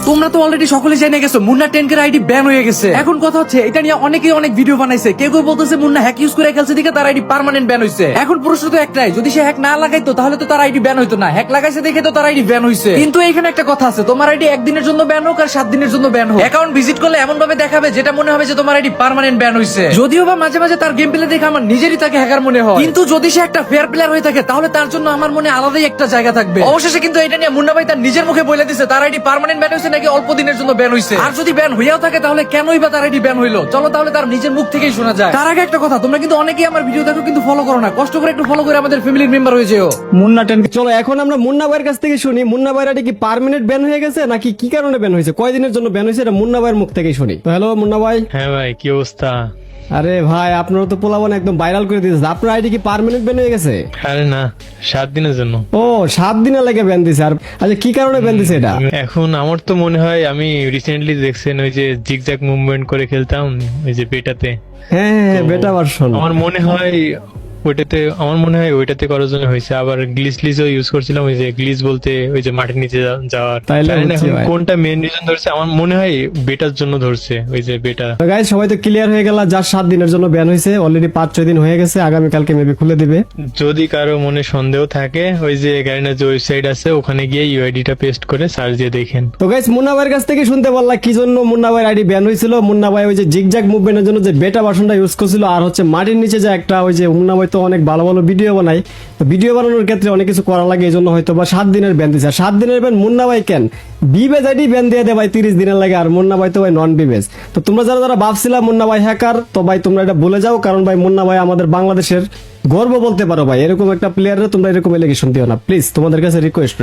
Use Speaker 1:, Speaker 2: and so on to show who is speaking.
Speaker 1: তোমরা তো অলরেডি সকলে জেনে গেছো মুন্না 10K আইডি ব্যান হয়ে গেছে। এখন কথা হচ্ছে এটা নিয়ে অনেকেই অনেক ভিডিও বানাইছে, কেউ কেউ বলতেছে মুন্না হ্যাক ইউজ করে খেলছে দিকে তার আইডি পার্মানেন্ট ব্যান হইছে। এখন প্রশ্ন তো একটাই, যদি সে হ্যাক না লাগাইতো তাহলে তো তার আইডি ব্যান হইতো না, হ্যাক লাগাইছে দেখে তো তার আইডি ব্যান হইছে। কিন্তু এখানে একটা কথা আছে, তোমার আইডি একদিনের জন্য ব্যান হোক আর 7 দিনের জন্য ব্যান হোক, অ্যাকাউন্ট ভিজিট করলে এমন ভাবে দেখাবে যেটা মনে হবে যে তোমার আইডি পার্মানেন্ট ব্যান হইছে। যদিও বা মাঝে মাঝে তার গেম প্লে দেখে আমার নিজেরই তাকে হ্যাকার মনে হয়, কিন্তু যদি সে একটা ফেয়ার প্লেয়ার হয়ে থাকে তাহলে তার জন্য আমার মনে আলাদাই একটা জায়গা থাকবে। অবশেষে কিন্তু এটা নিয়ে মুন্না ভাই তার নিজের মুখে বলে দিছে তার আইডি পার্মানেন্ট ব্যান হইছে নাকি অল্প দিনের জন্য ব্যান হইছে। আর যদি ব্যান হইয়াও থাকে তাহলে কেনই বা তার আইডি ব্যান হইলো, চলো তাহলে তার নিজের মুখ থেকেই শোনা যায়। তার আগে একটা কথা, তোমরা কিন্তু অনেকেই আমার ভিডিও দেখো কিন্তু ফলো করো না, কষ্ট করে একটু ফলো করে আমাদের ফ্যামিলির মেম্বার হয়ে যেও।
Speaker 2: মুন্না 10K। চলো এখন আমরা মুন্না ভাইয়ের কাছ থেকে শুনি মুন্না ভাইয়ের আইডি কি পার্মানেন্ট ব্যান হয়ে গেছে নাকি কি কারণে ব্যান হয়েছে, কয়দিনের জন্য ব্যান হয়েছে, এটা মুন্না ভাইয়ের মুখ থেকেই শুনি। তো হ্যালো মুন্না ভাই।
Speaker 3: হ্যাঁ ভাই, কি অবস্থা?
Speaker 2: আরে ভাই আপনারা তো পোলাবন একদম ভাইরাল করে দিয়েছে, আপনার আইডি কি পার্মানেন্ট ব্যান হয়ে গেছে?
Speaker 3: আরে না, 7 দিনের জন্য।
Speaker 2: ও 7 দিনের লাগে ব্যান দিছে। আর আচ্ছা কি কারণে ব্যান দিছে এটা?
Speaker 3: এখন আমার তো মনে হয়, আমি রিসেন্টলি দেখছেন ওই যে জিগজ্যাগ মুভমেন্ট করে খেলতাম ওই যে বেটাতে,
Speaker 2: হ্যাঁ বেটা ভার্সন।
Speaker 3: আমার মনে হয় ওইটাতে করার জন্য হয়েছে। আবার গ্লিচও ইউজ করছিলাম, ওই যে গ্লিচ বলতে ওই যে মাটির নিচে যাওয়ার।
Speaker 2: তাইলে
Speaker 3: জানি না
Speaker 2: হচ্ছে
Speaker 3: এখন
Speaker 2: ভাই।
Speaker 3: কোনটা মেন রিজন ধরছে, আমার মনে হয় বেটার জন্য ধরছে, ওই যে বেটা।
Speaker 2: তো গাইস সবাই তো ক্লিয়ার হয়ে গেল, যার 7 দিনের জন্য ব্যান হয়েছে অলরেডি 5-6 দিন হয়ে গেছে, আগামী কালকে মেবি খুলে দিবে।
Speaker 3: যদি কারো মনে সন্দেহ থাকে, ওই যে গ্যারিনার যে ওয়েবসাইট আছে ওখানে গিয়ে ইউআইডিটা পেস্ট করে সার্চ দিয়ে দেখেন।
Speaker 2: তো গাইস মুন্না ভাইয়ের কাছ থেকে শুনতে পারলাম কি জন্য মুন্না ভাইয়ের আইডি ব্যান হয়েছিল। মুন্না ভাই ওই যে জিগজ্যাগ মুভমেন্টের জন্য যে বেটা ভার্সনটা ইউজ করছিল, আর হচ্ছে মাটির নিচে যে একটা ওই যে মুন্না ভাই তো অনেক ভালো ভালো ভিডিও বানায়, তো ভিডিও বানানোর ক্ষেত্রে অনেক কিছু করা লাগে, এই জন্য হয়তো বা 7 দিনের ব্যান দিছে। আর 7 দিনের ব্যান মুন্না ভাই কেন বিবেজ আইডি ব্যান দিয়ে দেয় ভাই 30 দিনের লাগে, আর মুন্না ভাই তো ভাই নন বিবেজ। তো তোমরা যারা যারা ভাবছিলা মুন্না ভাই হ্যাকার, তো ভাই তোমরা এটা ভুলে যাও, কারণ ভাই মুন্না ভাই আমাদের বাংলাদেশের গর্ব বলতে পারো ভাই, এরকম একটা প্লেয়ারের তোমরা এরকম এলিগেশন দিও না প্লিজ, তোমাদের কাছে রিকোয়েস্ট।